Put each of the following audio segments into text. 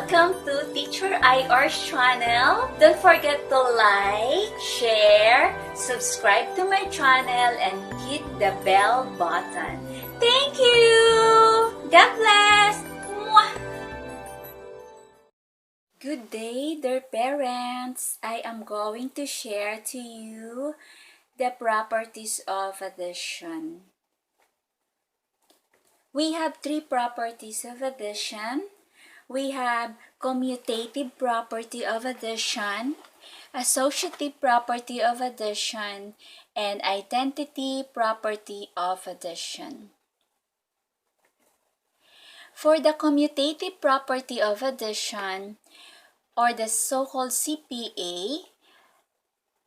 Welcome to Teacher IR's channel. Don't forget to like, share, subscribe to my channel, and hit the bell button. Thank you! God bless! Mwah! Good day, dear parents. I am going to share to you the properties of addition. We have three properties of addition. We have commutative property of addition, associative property of addition, and identity property of addition. For the commutative property of addition, or the so-called CPA,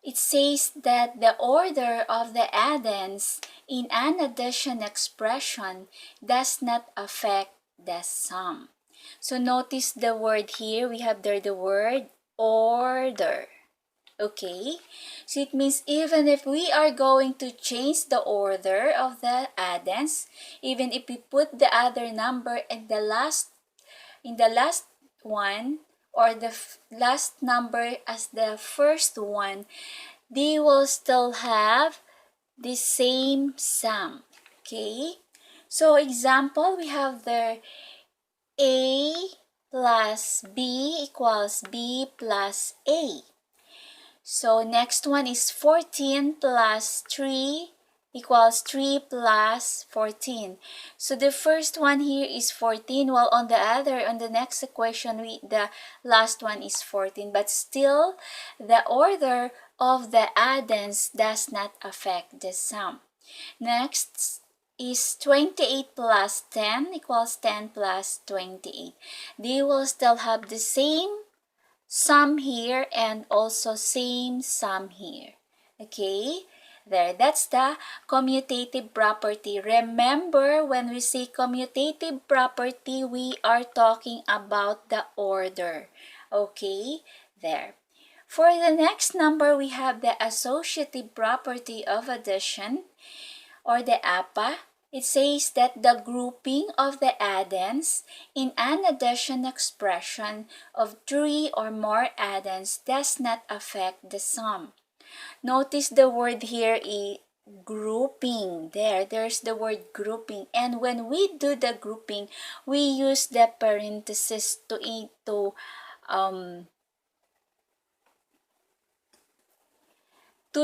it says that the order of the addends in an addition expression does not affect the sum. So notice the word here, we have there the word order. Okay, so it means even if we are going to change the order of the addends, even if we put the other number in the last one, or the last number as the first one, they will still have the same sum. Okay, so example, we have there A plus B equals B plus A. So next one is 14 plus 3 equals 3 plus 14. So the first one here is 14, while on the next equation, the last one is 14. But still, the order of the addends does not affect the sum. Next is 28 plus 10 equals 10 plus 28. They will still have the same sum here and also same sum here. Okay, there, that's the commutative property. Remember, when we say commutative property, we are talking about the order. Okay, there. For the next number, we have the associative property of addition, or the APA. It says that the grouping of the addends in an addition expression of 3 or more addends does not affect the sum. Notice the word here is grouping. There's the word grouping. And when we do the grouping, we use the parenthesis to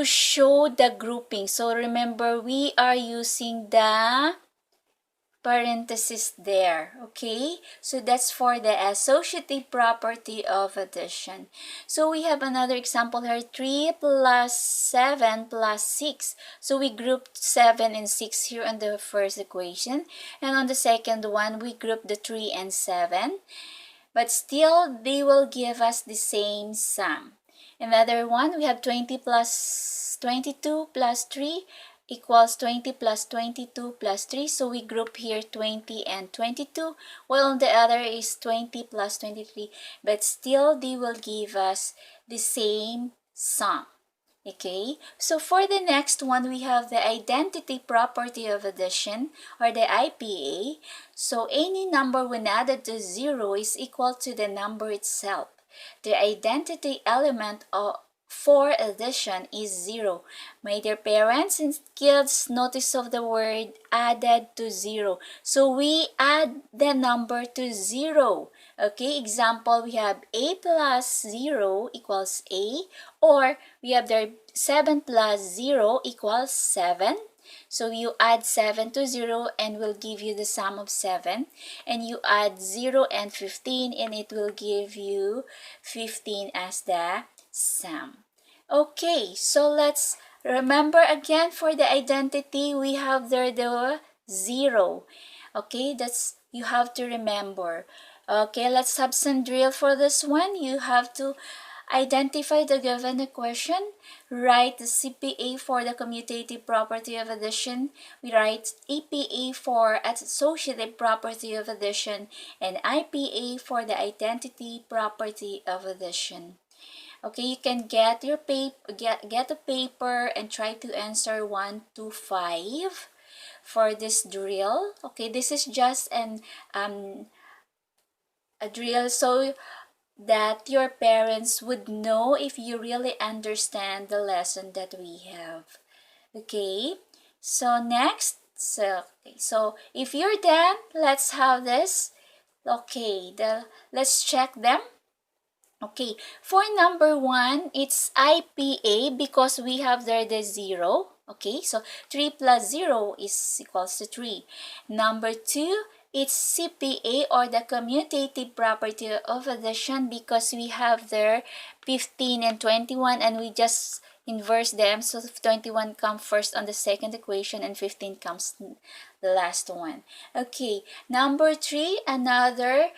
show the grouping. So remember, we are using the parenthesis there. Okay, so that's for the associative property of addition. So we have another example here, 3 plus 7 plus 6. So we grouped 7 and 6 here on the first equation, and on the second one we grouped the 3 and 7, but still they will give us the same sum. Another one, we have 20 plus 22 plus 3 equals 20 plus 22 plus 3. So we group here 20 and 22, while on the other is 20 plus 23, but still they will give us the same sum. Okay, so for the next one, we have the identity property of addition, or the IPA. So any number when added to 0 is equal to the number itself. The identity element for addition is 0. My dear parents and kids, notice of the word added to 0. So we add the number to 0. Okay, example, we have A plus 0 equals A, or we have there 7 plus 0 equals 7. So you add 7 to 0 and will give you the sum of 7. And you add 0 and 15 and it will give you 15 as the sum. Okay, so let's remember again, for the identity, we have there the 0. Okay, that's, you have to remember. Okay, let's have some drill for this one. You have to identify the given equation, write the CPA for the commutative property of addition, we write APA for associative property of addition, and IPA for the identity property of addition. Okay, you can get your get a paper and try to answer 1 to 5 for this drill. Okay, this is just an a drill so that your parents would know if you really understand the lesson that we have. Okay, so next, so if you're done, let's have this. Okay, let's check them. Okay, for number 1, it's IPA because we have there the 0. Okay, so 3 plus 0 is equals to 3. Number 2, it's CPA or the commutative property of addition because we have there 15 and 21 and we just inverse them. So 21 comes first on the second equation and 15 comes the last one. Okay, number 3, another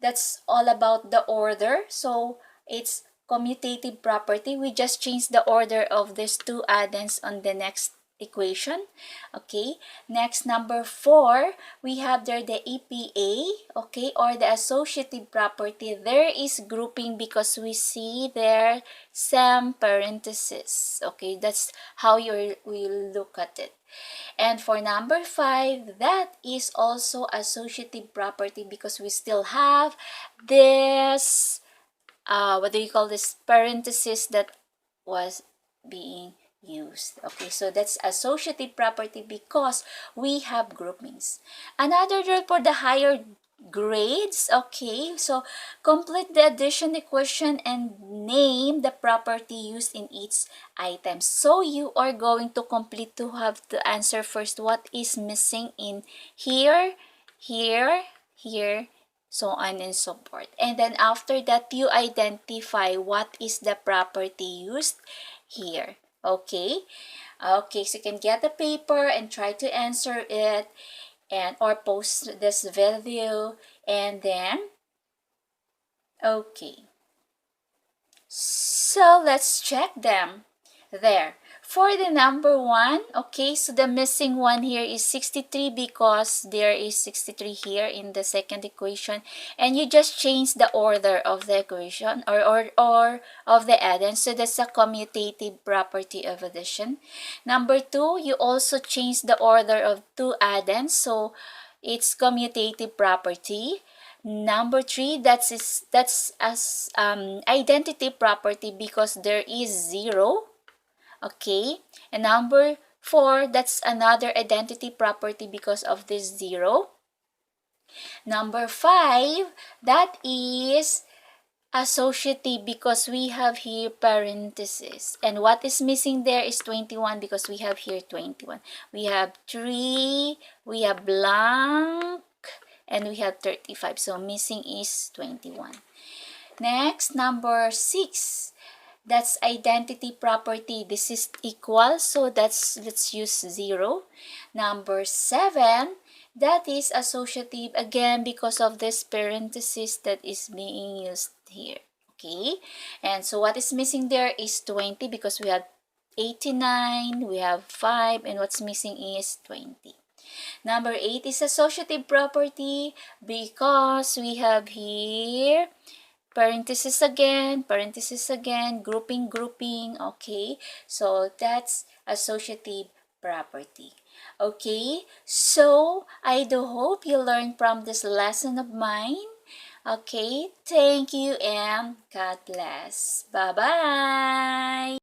that's all about the order. So it's commutative property. We just change the order of these two addends on the next equation. Okay, next number 4, we have there the EPA, okay, or the associative property. There is grouping because we see there some parentheses. Okay, that's how you will look at it. And for number 5, that is also associative property because we still have this what do you call this, parenthesis that was being used. Okay, so that's associative property because we have groupings. Another drill for the higher grades. Okay, so complete the addition equation and name the property used in each item. So you are going to complete to have to answer first what is missing in here, here, here, so on and so forth. And then after that, you identify what is the property used here. Okay, okay, so you can get the paper and try to answer it and or post this video, and then okay, so let's check them there. For the number 1, okay, so the missing one here is 63 because there is 63 here in the second equation, and you just change the order of the equation or of the addend, so that's a commutative property of addition. Number 2, you also change the order of two addends, so it's commutative property. Number 3, that's as identity property because there is 0. Okay, and number 4, that's another identity property because of this 0. Number 5, that is associative because we have here parentheses, and what is missing there is 21 because we have here 21. We have 3, we have blank, and we have 35, so missing is 21. Next, number 6, that's identity property. This is equal, so let's use 0. Number 7, that is associative again because of this parenthesis that is being used here. Okay, and so what is missing there is 20 because we have 89, we have 5, and what's missing is 20. Number 8 is associative property because we have here parenthesis again, grouping, okay? So that's associative property. Okay, so I do hope you learned from this lesson of mine. Okay, thank you and God bless. Bye-bye.